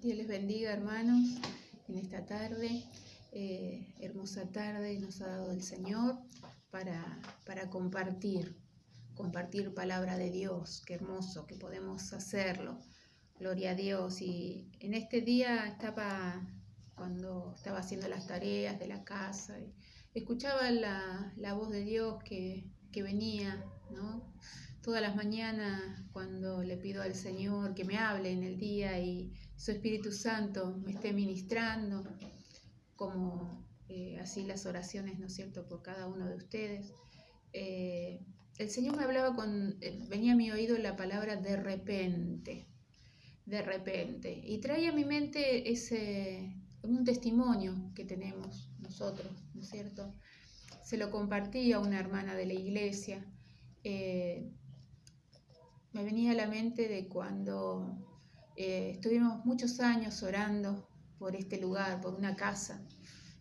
Dios les bendiga, hermanos, en esta tarde, hermosa tarde nos ha dado el Señor para compartir palabra de Dios. Qué hermoso que podemos hacerlo. Gloria a Dios. Y en este día cuando estaba haciendo las tareas de la casa, escuchaba la voz de Dios que venía, ¿no? Todas las mañanas cuando le pido al Señor que me hable en el día y su Espíritu Santo me esté ministrando, como así las oraciones, ¿no es cierto?, por cada uno de ustedes. El Señor me hablaba venía a mi oído la palabra de repente, y traía a mi mente un testimonio que tenemos nosotros, ¿no es cierto? Se lo compartí a una hermana de la iglesia. Me venía a la mente de cuando estuvimos muchos años orando por este lugar, por una casa,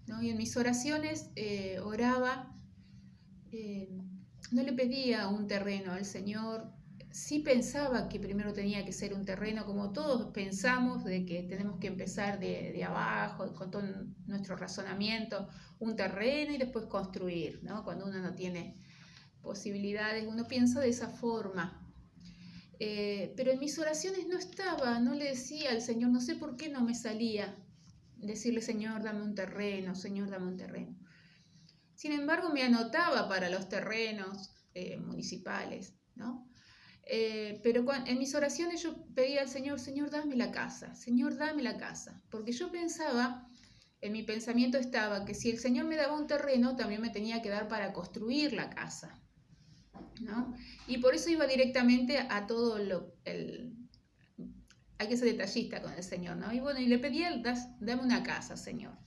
¿no? Y en mis oraciones oraba, no le pedía un terreno al Señor. Sí pensaba que primero tenía que ser un terreno, como todos pensamos, de que tenemos que empezar de abajo, con todo nuestro razonamiento, un terreno y después construir, ¿no? Cuando uno no tiene posibilidades, uno piensa de esa forma. Pero en mis oraciones no le decía al Señor, no sé por qué no me salía decirle, Señor, dame un terreno, Señor, dame un terreno. Sin embargo, me anotaba para los terrenos municipales, ¿no? Pero en mis oraciones yo pedía al Señor, Señor, dame la casa, Señor, dame la casa. Porque yo pensaba, en mi pensamiento estaba que si el Señor me daba un terreno, también me tenía que dar para construir la casa, ¿no? Y por eso iba directamente a todo hay que ser detallista con el Señor, ¿no? Y bueno, y le pedía, dame una casa, Señor.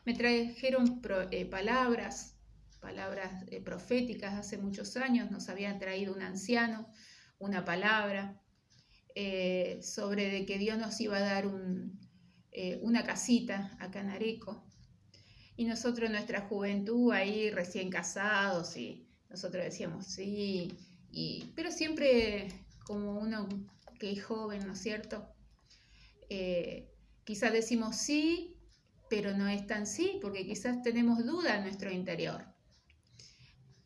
Me trajeron palabras proféticas hace muchos años. Nos había traído un anciano una palabra sobre de que Dios nos iba a dar una casita acá en Areco. Y nosotros en nuestra juventud, ahí recién casados, y nosotros decíamos sí, pero siempre como uno que es joven, ¿no es cierto? Quizás decimos sí, pero no es tan sí, porque quizás tenemos duda en nuestro interior.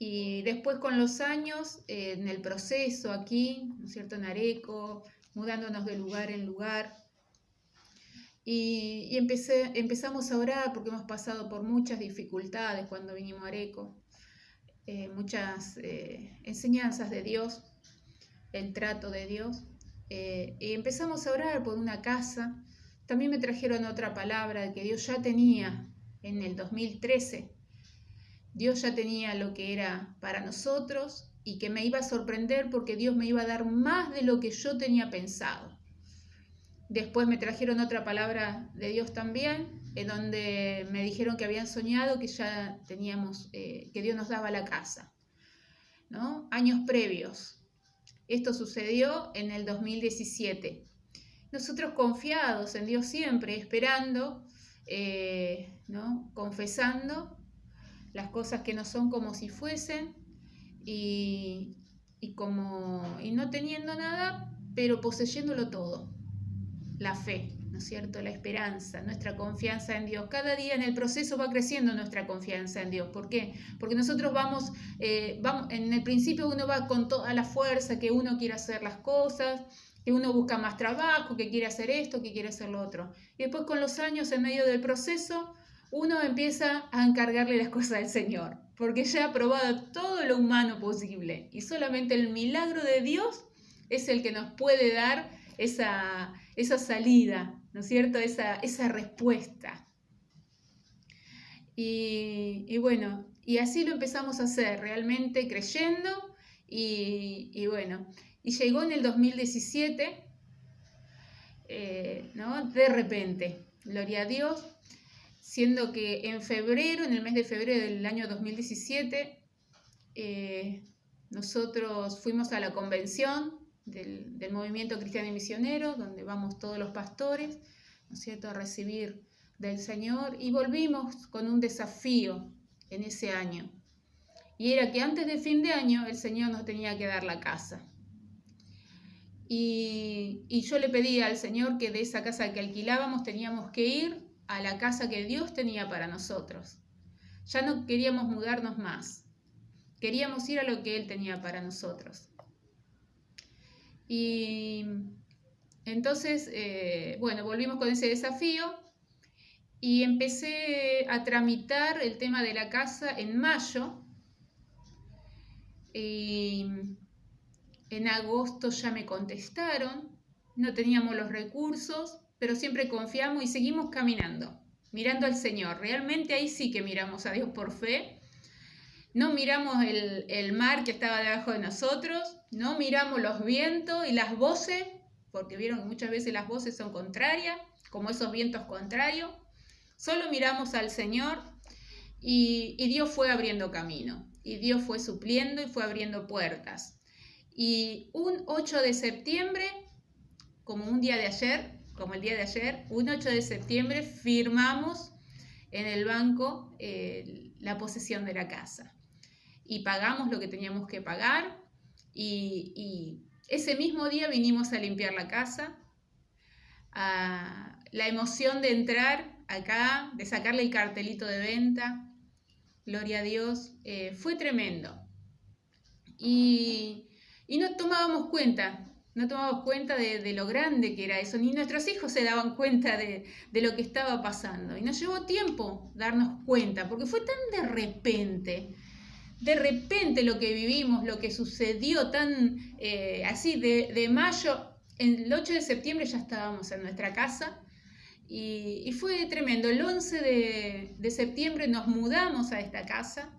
Y después con los años, en el proceso aquí, ¿no es cierto?, en Areco, mudándonos de lugar en lugar, y empezamos a orar porque hemos pasado por muchas dificultades cuando vinimos a Areco, muchas enseñanzas de Dios, el trato de Dios, y empezamos a orar por una casa. También me trajeron otra palabra que Dios ya tenía en el 2013. Dios ya tenía lo que era para nosotros y que me iba a sorprender porque Dios me iba a dar más de lo que yo tenía pensado. Después me trajeron otra palabra de Dios también, donde me dijeron que habían soñado que ya teníamos, que Dios nos daba la casa, ¿no? Años previos. Esto sucedió en el 2017. Nosotros confiados en Dios siempre, esperando, ¿no?, confesando las cosas que no son como si fuesen y no teniendo nada, pero poseyéndolo todo. La fe, ¿no es cierto?, la esperanza, nuestra confianza en Dios. Cada día en el proceso va creciendo nuestra confianza en Dios. ¿Por qué? Porque nosotros vamos, en el principio uno va con toda la fuerza, que uno quiere hacer las cosas, que uno busca más trabajo, que quiere hacer esto, que quiere hacer lo otro. Y después con los años, en medio del proceso, uno empieza a encargarle las cosas al Señor, porque ya ha probado todo lo humano posible. Y solamente el milagro de Dios es el que nos puede dar esa salida, ¿no es cierto?, esa respuesta. Y bueno, y así lo empezamos a hacer, realmente creyendo, y bueno, y llegó en el 2017, ¿no?, de repente, gloria a Dios, siendo que en el mes de febrero del año 2017, nosotros fuimos a la convención del Movimiento Cristiano y Misionero, donde vamos todos los pastores, ¿no es cierto?, a recibir del Señor, y volvimos con un desafío en ese año, y era que antes de fin de año el Señor nos tenía que dar la casa. Y yo le pedí al Señor que de esa casa que alquilábamos teníamos que ir a la casa que Dios tenía para nosotros. Ya no queríamos mudarnos más. Queríamos ir a lo que Él tenía para nosotros. Y entonces, bueno, volvimos con ese desafío y empecé a tramitar el tema de la casa en mayo. Y en agosto ya me contestaron, no teníamos los recursos, pero siempre confiamos y seguimos caminando, mirando al Señor. Realmente ahí sí que miramos a Dios por fe. No miramos el mar que estaba debajo de nosotros, no miramos los vientos y las voces, porque vieron que muchas veces las voces son contrarias, como esos vientos contrarios. Solo miramos al Señor y Dios fue abriendo camino, y Dios fue supliendo y fue abriendo puertas. Y un 8 de septiembre, como el día de ayer, un 8 de septiembre firmamos en el banco la posesión de la casa. Y pagamos lo que teníamos que pagar. Y ese mismo día vinimos a limpiar la casa. La emoción de entrar acá, de sacarle el cartelito de venta, gloria a Dios, fue tremendo. Y no tomábamos cuenta de lo grande que era eso, ni nuestros hijos se daban cuenta de lo que estaba pasando. Y nos llevó tiempo darnos cuenta, porque fue tan de repente lo que vivimos, lo que sucedió tan así de mayo, el 8 de septiembre ya estábamos en nuestra casa. Y fue tremendo. El 11 de septiembre nos mudamos a esta casa.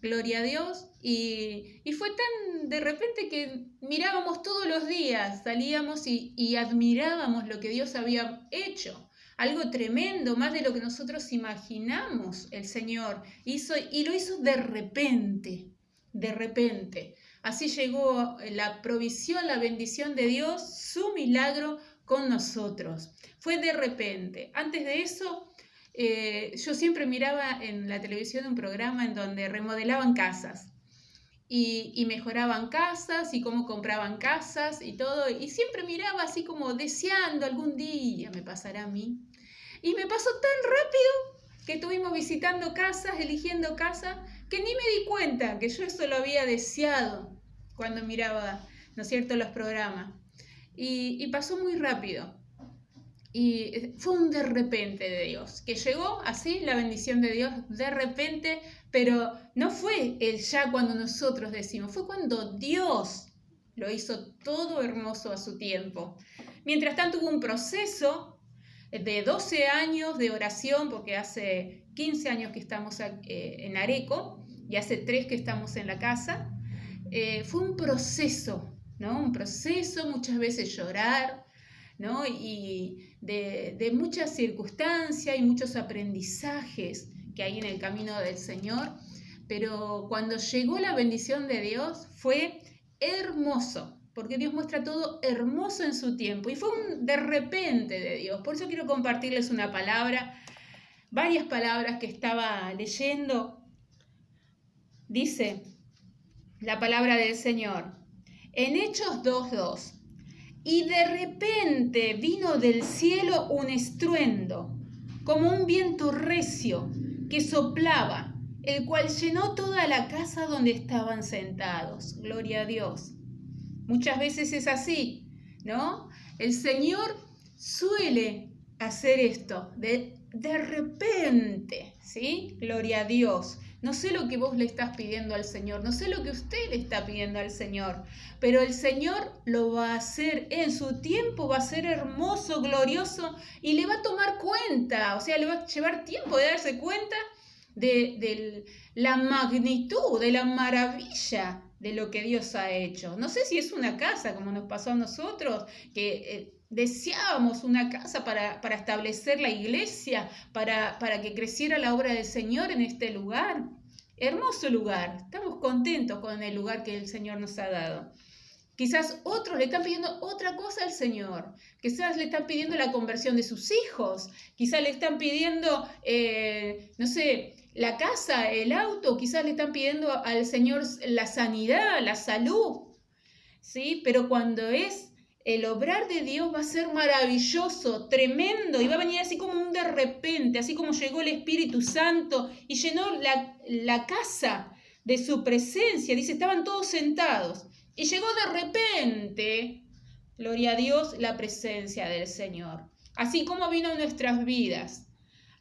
Gloria a Dios, y fue tan de repente que mirábamos todos los días, salíamos y admirábamos lo que Dios había hecho, algo tremendo, más de lo que nosotros imaginamos. El Señor hizo, y lo hizo de repente, así llegó la provisión, la bendición de Dios, su milagro con nosotros, fue de repente. Antes de eso, yo siempre miraba en la televisión un programa en donde remodelaban casas y mejoraban casas y cómo compraban casas y todo, y siempre miraba así como deseando algún día me pasará a mí. Y me pasó tan rápido que estuvimos visitando casas, eligiendo casas, que ni me di cuenta que yo eso lo había deseado cuando miraba, ¿no es cierto?, los programas. Y pasó muy rápido. Y fue un de repente de Dios, que llegó así la bendición de Dios de repente, pero no fue el ya cuando nosotros decimos, fue cuando Dios lo hizo todo hermoso a su tiempo. Mientras tanto hubo un proceso de 12 años de oración, porque hace 15 años que estamos en Areco y hace 3 que estamos en la casa. Fue un proceso, ¿no? Un proceso, muchas veces llorar, ¿no? Y de muchas circunstancias y muchos aprendizajes que hay en el camino del Señor, pero cuando llegó la bendición de Dios fue hermoso, porque Dios muestra todo hermoso en su tiempo, y fue un de repente de Dios. Por eso quiero compartirles una palabra, varias palabras que estaba leyendo. Dice la palabra del Señor en Hechos 2:2: y de repente vino del cielo un estruendo, como un viento recio que soplaba, el cual llenó toda la casa donde estaban sentados. Gloria a Dios. Muchas veces es así, ¿no? El Señor suele hacer esto, de repente, ¿sí? Gloria a Dios. No sé lo que vos le estás pidiendo al Señor, no sé lo que usted le está pidiendo al Señor, pero el Señor lo va a hacer en su tiempo, va a ser hermoso, glorioso, y le va a tomar cuenta, o sea, le va a llevar tiempo de darse cuenta de la magnitud, de la maravilla de lo que Dios ha hecho. No sé si es una casa, como nos pasó a nosotros, que deseábamos una casa para establecer la iglesia, para que creciera la obra del Señor en este lugar. Hermoso lugar, estamos contentos con el lugar que el Señor nos ha dado. Quizás otros le están pidiendo otra cosa al Señor, quizás le están pidiendo la conversión de sus hijos, quizás le están pidiendo, no sé, la casa, el auto, quizás le están pidiendo al Señor la sanidad, la salud, ¿sí? Pero cuando es el obrar de Dios va a ser maravilloso, tremendo, y va a venir así como un de repente, así como llegó el Espíritu Santo y llenó la casa de su presencia. Dice, estaban todos sentados y llegó de repente, gloria a Dios, la presencia del Señor. Así como vino en nuestras vidas,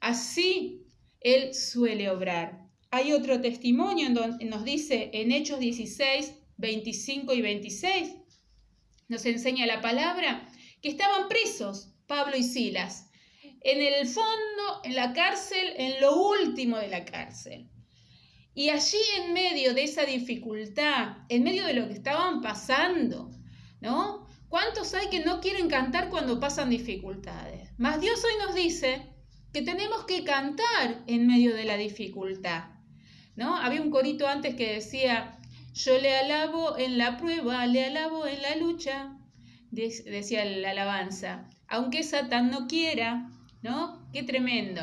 así Él suele obrar. Hay otro testimonio en donde nos dice en Hechos 16, 25 y 26, nos enseña la palabra, que estaban presos Pablo y Silas, en el fondo, en la cárcel, en lo último de la cárcel. Y allí en medio de esa dificultad, en medio de lo que estaban pasando, ¿no? ¿Cuántos hay que no quieren cantar cuando pasan dificultades? Mas Dios hoy nos dice que tenemos que cantar en medio de la dificultad, ¿no? Había un corito antes que decía, yo le alabo en la prueba, le alabo en la lucha, decía la alabanza, aunque Satán no quiera, ¿no? Qué tremendo.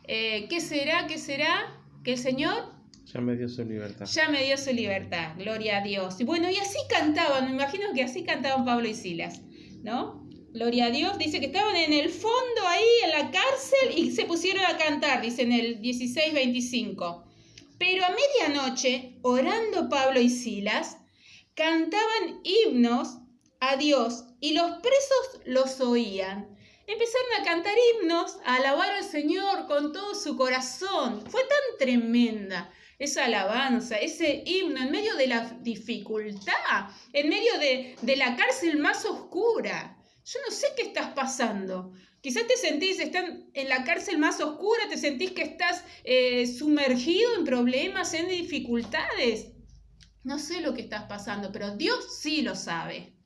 ¿Qué será? Que el Señor ya me dio su libertad. Ya me dio su libertad, gloria a Dios. Y bueno, y así cantaban, me imagino que así cantaban Pablo y Silas, ¿no? Gloria a Dios, dice que estaban en el fondo ahí, en la cárcel, y se pusieron a cantar, dice en el 16:25. Pero a medianoche, orando Pablo y Silas, cantaban himnos a Dios y los presos los oían. Empezaron a cantar himnos, a alabar al Señor con todo su corazón. Fue tan tremenda esa alabanza, ese himno en medio de la dificultad, en medio de la cárcel más oscura. Yo no sé qué estás pasando. Quizás te sentís, estás en la cárcel más oscura, te sentís que estás sumergido en problemas, en dificultades. No sé lo que estás pasando, pero Dios sí lo sabe.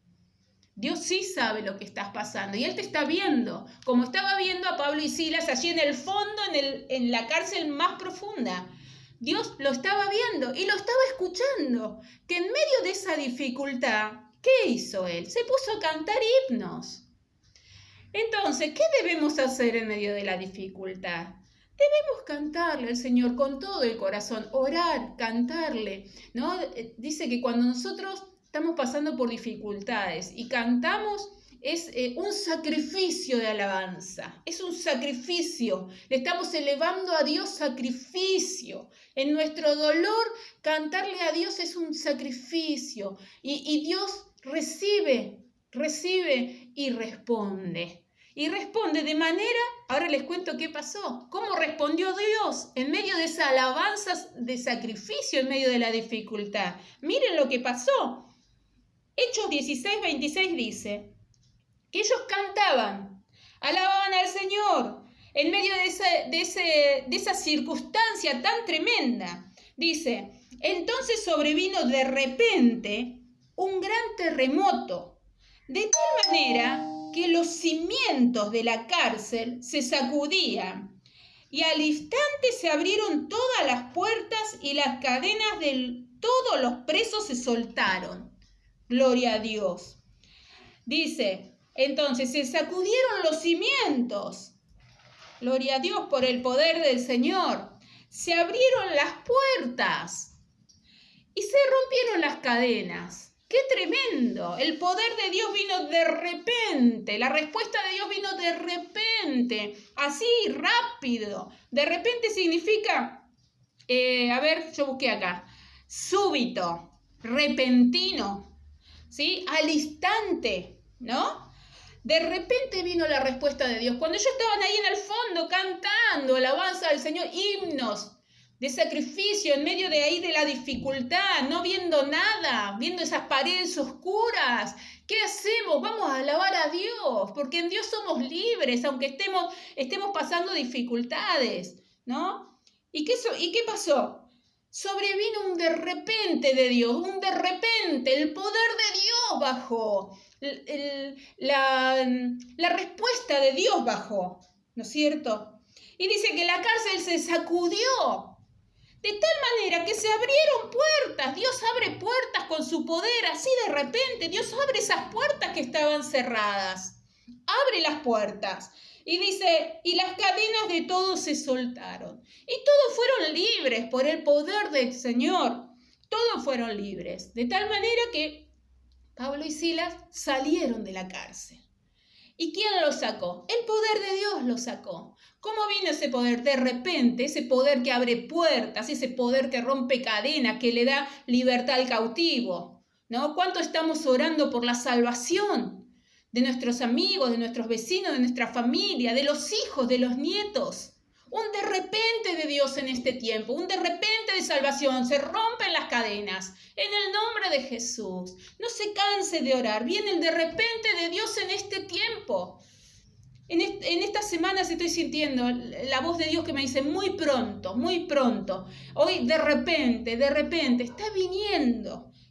Dios sí sabe lo que estás pasando y Él te está viendo, como estaba viendo a Pablo y Silas allí en el fondo, en la cárcel más profunda. Dios lo estaba viendo y lo estaba escuchando, que en medio de esa dificultad, ¿qué hizo Él? Se puso a cantar himnos. Entonces, ¿qué debemos hacer en medio de la dificultad? Debemos cantarle al Señor con todo el corazón, orar, cantarle, ¿no? Dice que cuando nosotros estamos pasando por dificultades y cantamos, es un sacrificio de alabanza, es un sacrificio, le estamos elevando a Dios sacrificio. En nuestro dolor, cantarle a Dios es un sacrificio y Dios recibe y responde. Y responde de manera, ahora les cuento qué pasó, cómo respondió Dios en medio de esa alabanza de sacrificio, en medio de la dificultad. Miren lo que pasó. Hechos 16:26 dice que ellos cantaban, alababan al Señor en medio de esa circunstancia tan tremenda. Dice, entonces sobrevino de repente un gran terremoto, de tal manera que los cimientos de la cárcel se sacudían y al instante se abrieron todas las puertas y las cadenas de todos los presos se soltaron. Gloria a Dios. Dice, entonces se sacudieron los cimientos. Gloria a Dios por el poder del Señor. Se abrieron las puertas y se rompieron las cadenas. ¡Qué tremendo! El poder de Dios vino de repente, la respuesta de Dios vino de repente, así, rápido. De repente significa, yo busqué acá, súbito, repentino, ¿sí? Al instante, ¿no? De repente vino la respuesta de Dios. Cuando ellos estaban ahí en el fondo cantando alabanza al Señor, himnos de sacrificio en medio de ahí de la dificultad, no viendo nada, viendo esas paredes oscuras. ¿Qué hacemos? Vamos a alabar a Dios, porque en Dios somos libres, aunque estemos pasando dificultades, ¿no? ¿Y qué pasó? Sobrevino un de repente de Dios, un de repente, el poder de Dios bajó, la respuesta de Dios bajó, ¿no es cierto? Y dice que la cárcel se sacudió. De tal manera que se abrieron puertas. Dios abre puertas con su poder. Así de repente Dios abre esas puertas que estaban cerradas. Abre las puertas. Y dice, y las cadenas de todos se soltaron. Y todos fueron libres por el poder del Señor. Todos fueron libres. De tal manera que Pablo y Silas salieron de la cárcel. ¿Y quién los sacó? El poder de Dios los sacó. ¿Cómo vino ese poder? De repente, ese poder que abre puertas, ese poder que rompe cadenas, que le da libertad al cautivo, ¿no? ¿Cuánto estamos orando por la salvación de nuestros amigos, de nuestros vecinos, de nuestra familia, de los hijos, de los nietos? Un de repente de Dios en este tiempo, un de repente de salvación, se rompen las cadenas. En el nombre de Jesús, no se canse de orar, viene el de repente de Dios en este tiempo. En estas semanas estoy sintiendo la voz de Dios que me dice muy pronto, muy pronto. Hoy de repente,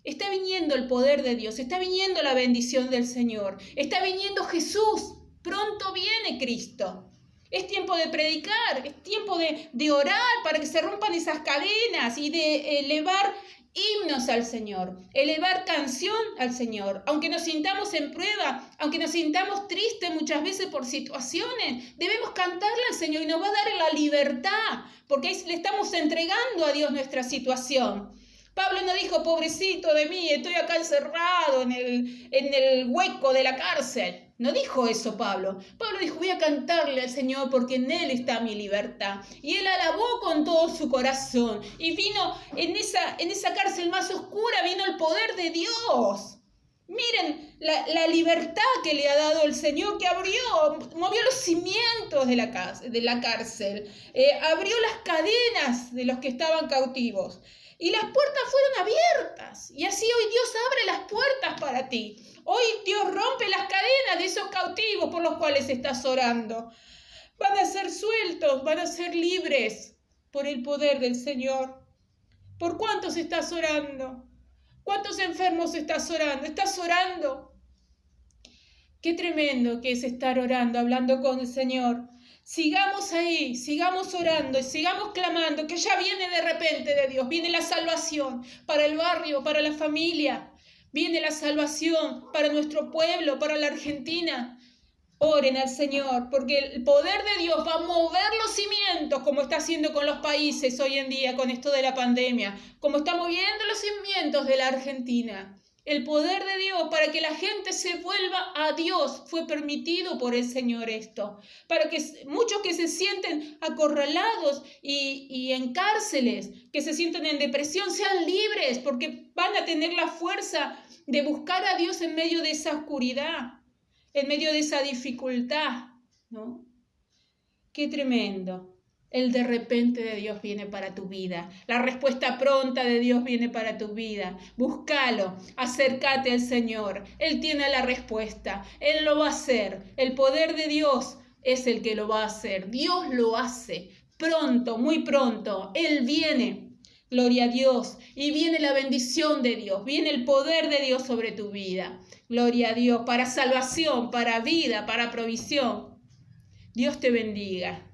está viniendo el poder de Dios, está viniendo la bendición del Señor, está viniendo Jesús, pronto viene Cristo. Es tiempo de predicar, es tiempo de orar para que se rompan esas cadenas y de elevar himnos al Señor, elevar canción al Señor. Aunque nos sintamos en prueba, aunque nos sintamos tristes muchas veces por situaciones, debemos cantarle al Señor y nos va a dar la libertad, porque ahí le estamos entregando a Dios nuestra situación. Pablo no dijo, pobrecito de mí, estoy acá encerrado en el hueco de la cárcel. No dijo eso Pablo. Pablo dijo, voy a cantarle al Señor porque en Él está mi libertad. Y Él alabó con todo su corazón. Y vino en esa cárcel más oscura, vino el poder de Dios. Miren la libertad que le ha dado el Señor, que movió los cimientos de la cárcel. Abrió las cadenas de los que estaban cautivos. Y las puertas fueron abiertas. Y así hoy Dios abre las puertas para ti. Hoy Dios rompe las cadenas de esos cautivos por los cuales estás orando. Van a ser sueltos, van a ser libres por el poder del Señor. ¿Por cuántos estás orando? ¿Cuántos enfermos estás orando? ¿Estás orando? Qué tremendo que es estar orando, hablando con el Señor. Sigamos ahí, sigamos orando y sigamos clamando que ya viene de repente de Dios. Viene la salvación para el barrio, para la familia. Viene la salvación para nuestro pueblo, para la Argentina. Oren al Señor, porque el poder de Dios va a mover los cimientos, como está haciendo con los países hoy en día, con esto de la pandemia, como está moviendo los cimientos de la Argentina. El poder de Dios para que la gente se vuelva a Dios. Fue permitido por el Señor esto. Para que muchos que se sienten acorralados y en cárceles, que se sienten en depresión, sean libres, porque van a tener la fuerza de buscar a Dios en medio de esa oscuridad, en medio de esa dificultad, ¿no? Qué tremendo. El de repente de Dios viene para tu vida. La respuesta pronta de Dios viene para tu vida. Búscalo, acércate al Señor. Él tiene la respuesta. Él lo va a hacer. El poder de Dios es el que lo va a hacer. Dios lo hace. Pronto, muy pronto. Él viene. Gloria a Dios. Y viene la bendición de Dios. Viene el poder de Dios sobre tu vida. Gloria a Dios. Para salvación, para vida, para provisión. Dios te bendiga.